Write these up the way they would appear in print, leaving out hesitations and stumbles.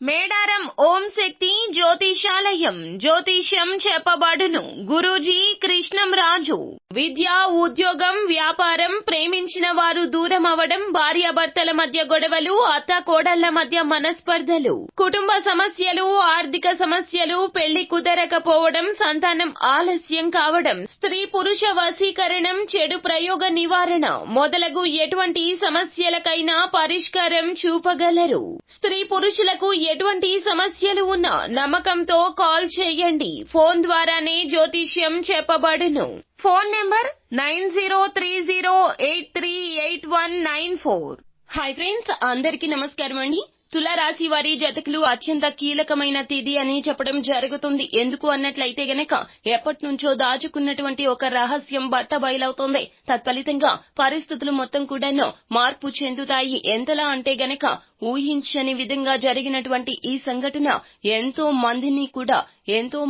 మేడారం ఓం శక్తి జ్యోతిషాలయం జ్యోతిష్యం చెప్పబడును. గురూజీ కృష్ణం రాజు. విద్య, ఉద్యోగం, వ్యాపారం, ప్రేమించిన వారు దూరం అవడం, భార్యాభర్తల మధ్య గొడవలు, అత్త కోడళ్ల మధ్య మనస్పర్ధలు, కుటుంబ సమస్యలు, ఆర్థిక సమస్యలు, పెళ్లి కుదరకపోవడం, సంతానం ఆలస్యం కావడం, స్త్రీ పురుష వశీకరణం, చెడు ప్రయోగ నివారణ మొదలగు ఎటువంటి సమస్యలకైనా పరిష్కారం చూపగలరు. స్త్రీ పురుషులకు ఎటువంటి సమస్యలు ఉన్నా నమ్మకంతో కాల్ చేయండి. ఫోన్ ద్వారానే జ్యోతిష్యం చెప్పబడును. Phone number 9030838194. హాయ్ ఫ్రెండ్స్, అందరికీ నమస్కారం అండి. తులారాశి వారి జాతకులు అత్యంత కీలకమైన తిథి అని చెప్పడం జరుగుతుంది. ఎందుకు అన్నట్లయితే గనక ఎప్పటి నుంచో దాచుకున్నటువంటి ఒక రహస్యం బట్ట బయలవుతోంది. తత్ఫలితంగా పరిస్థితులు మొత్తం కూడాను మార్పు చెందుతాయి. ఎంతలా అంటే గనక ఊహించని విధంగా జరిగినటువంటి ఈ సంఘటన ఎంతో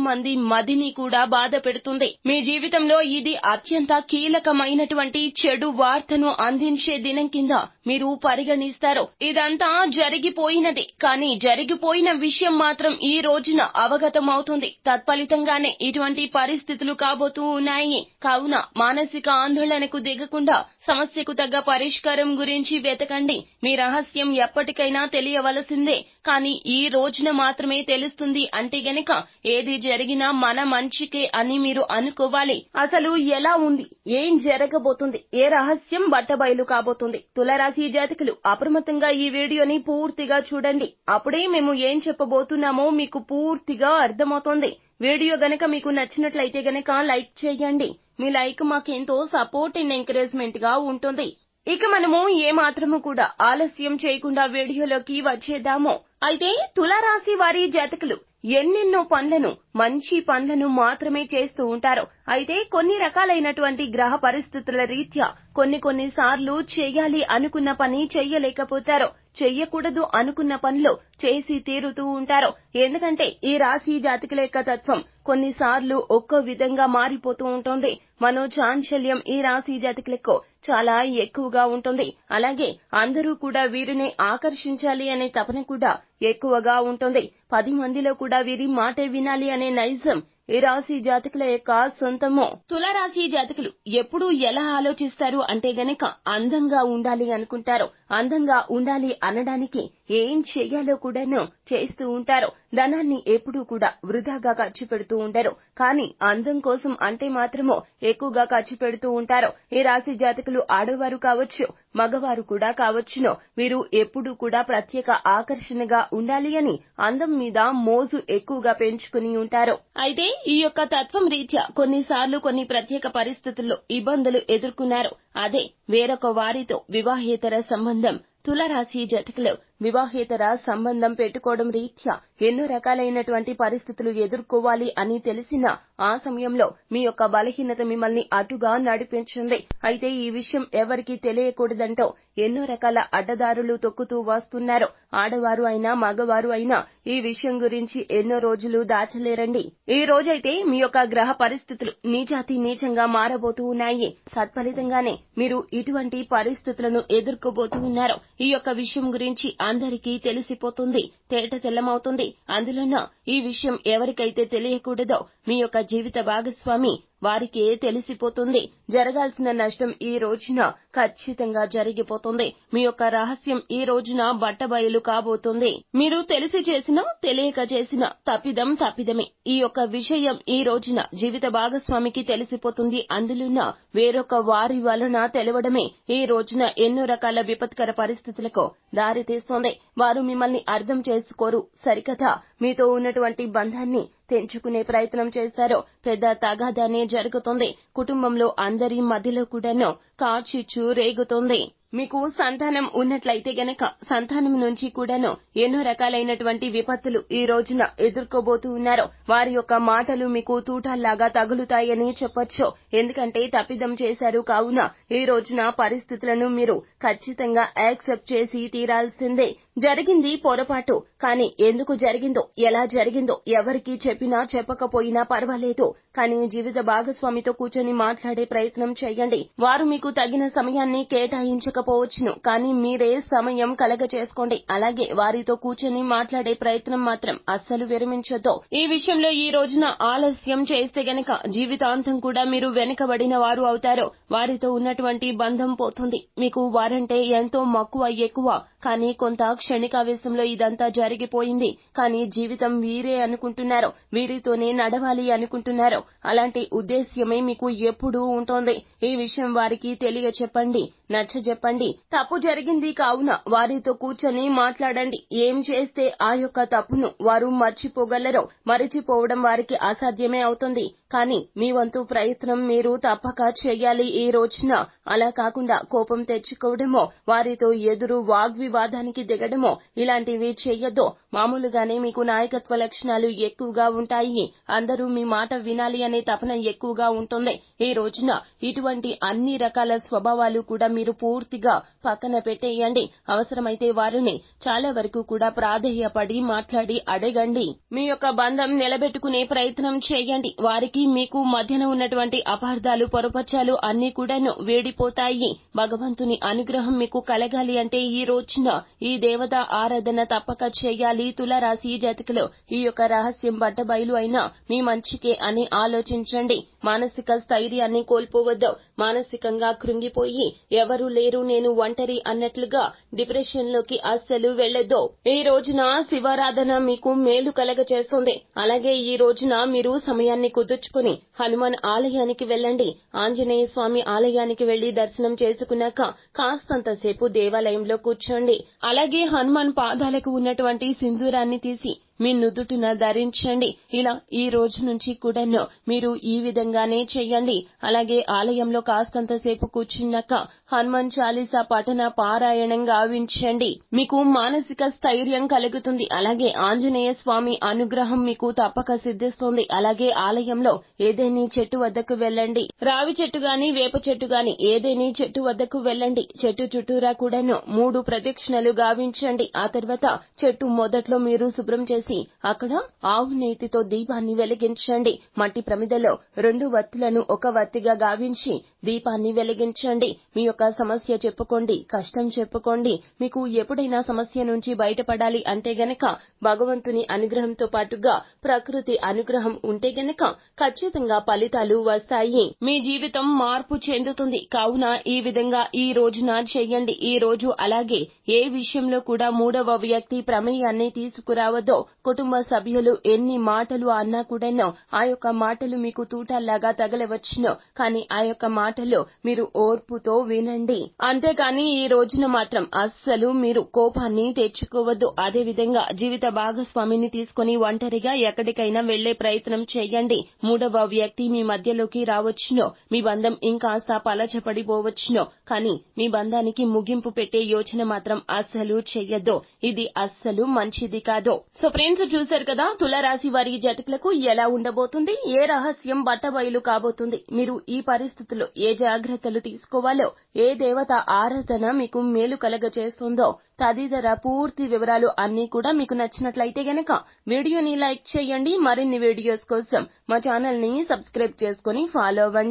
మంది మదిని కూడా బాధ పెడుతుంది. మీ జీవితంలో ఇది అత్యంత కీలకమైనటువంటి చెడు వార్తను అందించే దినం కింద మీరు పరిగణిస్తారు. ఇదంతా జరిగిపోయినది, కానీ జరిగిపోయిన విషయం మాత్రం ఈ రోజున అవగతమవుతుంది. తత్ఫలితంగానే ఇటువంటి పరిస్థితులు కాబోతూ ఉన్నాయి. కావున మానసిక ఆందోళనకు దిగకుండా సమస్యకు తగ్గ పరిష్కారం గురించి వెతకండి. మీ రహస్యం ఎప్పటికైనా తెలియవలసిందే, కానీ ఈ రోజున మాత్రమే తెలుస్తుంది అంటే గనక ఏది జరిగినా మన మంచికే అని మీరు అనుకోవాలి. అసలు ఎలా ఉంది, ఏం జరగబోతుంది, ఏ రహస్యం బట్టబయలు కాబోతుంది? తులారాశి జాతకులు అప్రమత్తంగా ఈ వీడియోని పూర్తిగా చూడండి. అప్పుడే మేము ఏం చెప్పబోతున్నామో మీకు పూర్తిగా అర్థమవుతుంది. వీడియో గనక మీకు నచ్చినట్లయితే గనక లైక్ చేయండి. మీ లైక్ మాకెంతో సపోర్ట్ అండ్ ఎంకరేజ్మెంట్ గా ఉంటుంది. ఇక మనము ఏమాత్రము కూడా ఆలస్యం చేయకుండా వీడియోలోకి వచ్చేద్దాము. అయితే తులారాశి వారి జాతకులు ఎన్నెన్నో పనులను, మంచి పనులను మాత్రమే చేస్తూ ఉంటారు. అయితే కొన్ని రకాలైనటువంటి గ్రహ పరిస్థితుల రీత్యా కొన్ని సార్లు చేయాలి అనుకున్న పని చెయ్యలేకపోతారు. చెయ్యకూడదు అనుకున్న పనులు చేసి తీరుతూ ఉంటారు. ఎందుకంటే ఈ రాశి జాతకుల యొక్క తత్వం కొన్నిసార్లు ఒక్కో విధంగా మారిపోతూ ఉంటుంది. మనోచాంచల్యం ఈ రాశి జాతకులకు చాలా ఎక్కువగా ఉంటుంది. అలాగే అందరూ కూడా వీరిని ఆకర్షించాలి అనే తపన కూడా ఎక్కువగా ఉంటుంది. 10 మందిలో కూడా వీరి మాటే వినాలి అనే నైజం ఈ రాశి జాతకుల యొక్క సొంతము. తులారాశి జాతకులు ఎప్పుడూ ఎలా ఆలోచిస్తారు అంటే గనక అందంగా ఉండాలి అనుకుంటారు. అందంగా ఉండాలి అనడానికి ఏం చెయ్యాలో కూడాను చేస్తూ ఉంటారు. ధనాన్ని ఎప్పుడూ కూడా వృధాగా ఖర్చు పెడుతూ ఉండరు. కానీ అందం కోసం అంటే మాత్రము ఎక్కువగా ఖర్చు పెడుతూ ఉంటారు. ఈ రాశి జాతకులు ఆడవారు కావచ్చు, మగవారు కూడా కావచ్చును. వీరు ఎప్పుడూ కూడా ప్రత్యేక ఆకర్షణగా ఉండాలి అని అందం మీద మోజు ఎక్కువగా పెంచుకుని ఉంటారు. అయితే ఈ యొక్క తత్వం రీత్యా కొన్నిసార్లు కొన్ని ప్రత్యేక పరిస్థితుల్లో ఇబ్బందులు ఎదుర్కొన్నారు. అదే వేరొక వారితో వివాహేతర సంబంధం. తులారాశి జాతకులు వివాహేతర సంబంధం పెట్టుకోవడం రీత్యా ఎన్నో రకాలైనటువంటి పరిస్థితులు ఎదుర్కోవాలి అని తెలిసిన ఆ సమయంలో మీ యొక్క బలహీనత మిమ్మల్ని అటుగా నడిపించింది. అయితే ఈ విషయం ఎవరికీ తెలియకూడదంటూ ఎన్నో రకాల అడ్డదారులు తొక్కుతూ వస్తున్నారు. ఆడవారు అయినా మగవారు అయినా ఈ విషయం గురించి ఎన్నో రోజులు దాచలేరండి. ఈ రోజైతే మీ యొక్క గ్రహ పరిస్థితులు నీచాతి నీచంగా మారబోతూ ఉన్నాయి. తత్ఫలితంగానే మీరు ఇటువంటి పరిస్థితులను ఎదుర్కోబోతూ ఉన్నారు. ఈ యొక్క విషయం గురించి అందరికీ తెలిసిపోతుంది, తేట తెల్లమవుతుంది. అందులోనూ ఈ విషయం ఎవరికైతే తెలియకూడదో మీ యొక్క జీవిత భాగస్వామి వారికే తెలిసిపోతుంది. జరగాల్సిన నష్టం ఈ రోజున ఖచ్చితంగా జరిగిపోతుంది. మీ యొక్క రహస్యం ఈ రోజున బట్టబయలు కాబోతుంది. మీరు తెలిసి చేసినా తెలియక చేసినా తప్పిదమే. ఈ యొక్క విషయం ఈ రోజున జీవిత భాగస్వామికి తెలిసిపోతుంది. అందులోన వేరొక వారి వలన తెలవడమే ఈ రోజున ఎన్నో రకాల విపత్కర పరిస్థితులకు దారి తీస్తోంది. వారు మిమ్మల్ని అర్థం చేసుకోరు. సరికదా మీతో ఉన్నటువంటి బంధాన్ని తెంచుకునే ప్రయత్నం చేస్తారు. పెద్ద తగాదానే జరుగుతుంది. కుటుంబంలో అందరి మధ్యలో కూడాను కాచిచ్చు రేగుతుంది. మీకు సంతానం ఉన్నట్లయితే గనక సంతానం నుంచి కూడాను ఎన్నో రకాలైనటువంటి విపత్తులు ఈ రోజున ఎదుర్కోబోతూ ఉన్నారు. వారి యొక్క మాటలు మీకు తూటాల్లాగా తగులుతాయని చెప్పొచ్చు. ఎందుకంటే తప్పిదం చేశారు కావున ఈ రోజున పరిస్థితులను మీరు ఖచ్చితంగా యాక్సెప్ట్ చేసి తీరాల్సిందే. జరిగింది పొరపాటు, కానీ ఎందుకు జరిగిందో, ఎలా జరిగిందో ఎవరికి చెప్పినా చెప్పకపోయినా పర్వాలేదు, కానీ జీవిత భాగస్వామితో కూర్చొని మాట్లాడే ప్రయత్నం చేయండి. వారు మీకు తగిన సమయాన్ని కేటాయించకపోవచ్చును, కానీ మీరే సమయం కలగచేసుకోండి. అలాగే వారితో కూర్చొని మాట్లాడే ప్రయత్నం మాత్రం అస్సలు విరమించొద్దు. ఈ విషయంలో ఈ రోజున ఆలస్యం చేస్తే గనక జీవితాంతం కూడా మీరు వెనుకబడిన వారు అవుతారు. వారితో ఉన్నటువంటి బంధం పోతుంది. మీకు వారంటే ఎంతో మక్కువ ఎక్కువ, కానీ కొంత క్షణికావేశంలో ఇదంతా జరిగిపోయింది. కానీ జీవితం వీరే అనుకుంటున్నారు, వీరితోనే నడవాలి అనుకుంటున్నారు. అలాంటి ఉద్దేశ్యమే మీకు ఎప్పుడూ ఉంటోంది. ఈ విషయం వారికి తెలియచెప్పండి, నచ్చజెప్పండి. తప్పు జరిగింది కావున వారితో కూర్చొని మాట్లాడండి. ఏం చేస్తే ఆ యొక్క తప్పును వారు మర్చిపోగలరో, మరిచిపోవడం వారికి అసాధ్యమే అవుతుంది. కానీ మీ వంతు ప్రయత్నం మీరు తప్పక చెయ్యాలి ఈ రోజున. అలా కాకుండా కోపం తెచ్చుకోవడమో, వారితో ఎదురు వాగ్వివాదానికి దిగడమో ఇలాంటివి చెయ్యొద్దు. మామూలుగానే మీకు నాయకత్వ లక్షణాలు ఎక్కువగా ఉంటాయి. అందరూ మీ మాట వినాలి అనే తపన ఎక్కువగా ఉంటుంది. ఈ రోజున ఇటువంటి అన్ని రకాల స్వభావాలు కూడా మీరు పూర్తిగా పక్కన పెట్టేయండి. అవసరమైతే వారిని చాలా వరకు కూడా ప్రాధేయపడి మాట్లాడి అడగండి. మీ యొక్క బంధం నిలబెట్టుకునే ప్రయత్నం చేయండి. వారికి మీకు మధ్యన ఉన్నటువంటి అపార్థాలు, పొరపచ్చాలు అన్ని కూడాను వేడిపోతాయి. భగవంతుని అనుగ్రహం మీకు కలగాలి అంటే ఈ రోజున ఈ దేవత ఆరాధన తప్పక చేయాలి. తులారాశి జాతకులు, ఈ యొక్క రహస్యం బట్టబయలు అయినా మీ మంచికే అని ఆలోచించండి. మానసిక స్థైర్యాన్ని కోల్పోవద్దు. మానసికంగా కృంగిపోయి ఎవరు లేరు, నేను ఒంటరి అన్నట్లుగా డిప్రెషన్ లోకి అస్సలు వెళ్లొద్దు. ఈ రోజున శివారాధన మీకు మేలు కలగచేస్తుంది. అలాగే ఈ రోజున మీరు సమయాన్ని కుదుర్చుకుని హనుమాన్ ఆలయానికి వెళ్ళండి. ఆంజనేయ స్వామి ఆలయానికి వెళ్లి దర్శనం చేసుకున్నాక కాస్తంతసేపు దేవాలయంలో కూర్చోండి. అలాగే హనుమాన్ పాదాలకు ఉన్నటువంటి సింధూరాన్ని తీసి మీ నుదుటిన ధరించండి. ఇలా ఈ రోజు నుంచి కూడాను మీరు ఈ విధంగానే చెయ్యండి. అలాగే ఆలయంలో కాస్తంతసేపు కూర్చున్నాక హనుమాన్ చాలీసా పఠన పారాయణం గావించండి. మీకు మానసిక స్థైర్యం కలుగుతుంది. అలాగే ఆంజనేయ స్వామి అనుగ్రహం మీకు తప్పక సిద్ధిస్తుంది. అలాగే ఆలయంలో ఏదేని చెట్టు వద్దకు వెళ్ళండి. రావి చెట్టు గాని, వేప చెట్టు గాని ఏదేని చెట్టు వద్దకు వెళ్ళండి. చెట్టు చుట్టూరా కూడాను 3 ప్రదక్షిణలు గావించండి. ఆ తర్వాత చెట్టు మొదట్లో మీరు శుభ్రం చేసి అక్కడ ఆవు నేతితో దీపాన్ని వెలిగించండి. మట్టి ప్రమిదలో 2 వత్తులను ఒక వత్తిగా గావించి దీపాన్ని వెలిగించండి. మీ యొక్క సమస్య చెప్పుకోండి, కష్టం చెప్పుకోండి. మీకు ఎప్పుడైనా సమస్య నుంచి బయటపడాలి అంటే గనక భగవంతుని అనుగ్రహంతో పాటుగా ప్రకృతి అనుగ్రహం ఉంటే గనక ఖచ్చితంగా ఫలితాలు వస్తాయి. మీ జీవితం మార్పు చెందుతుంది. కావున ఈ విధంగా ఈ రోజున చెయ్యండి. ఈ రోజు అలాగే ఏ విషయంలో కూడా మూడవ వ్యక్తి ప్రమేయాన్ని తీసుకురావద్దు. కుటుంబ సభ్యులు ఎన్ని మాటలు అన్నా కూడాను ఆ యొక్క మాటలు మీకు తూటాల్లాగా తగలవచ్చును. కానీ ఆ యొక్క మాటలు మీరు ఓర్పుతో వినండి. అంతేకాని ఈ రోజున మాత్రం అస్సలు మీరు కోపాన్ని తెచ్చుకోవద్దు. అదే విధంగా జీవిత భాగస్వామిని తీసుకుని ఒంటరిగా ఎక్కడికైనా వెళ్లే ప్రయత్నం చేయండి. మూడవ వ్యక్తి మీ మధ్యలోకి రావచ్చును. మీ బంధం ఇంకాస్త పలచపడిపోవచ్చును. కానీ మీ బంధానికి ముగింపు పెట్టే యోచన మాత్రం అస్సలు చెయ్యొద్దు. ఇది అస్సలు మంచిది కాదు. సో ఫ్రెండ్స్, చూశారు కదా తులారాశి వారి జాతకులకు ఎలా ఉండబోతుంది, ఏ రహస్యం బట్టబయలు కాబోతుంది, మీరు ఈ పరిస్థితుల్లో ఏ జాగ్రత్తలు తీసుకోవాలో, ఏ దేవత ఆరాధన మీకు మేలు కలగచేస్తుందో తదితర పూర్తి వివరాలు అన్నీ కూడా మీకు నచ్చినట్లయితే గనక వీడియోని లైక్ చేయండి. మరిన్ని వీడియోస్ కోసం మా ఛానల్ ని సబ్స్క్రైబ్ చేసుకుని ఫాలో అవ్వండి.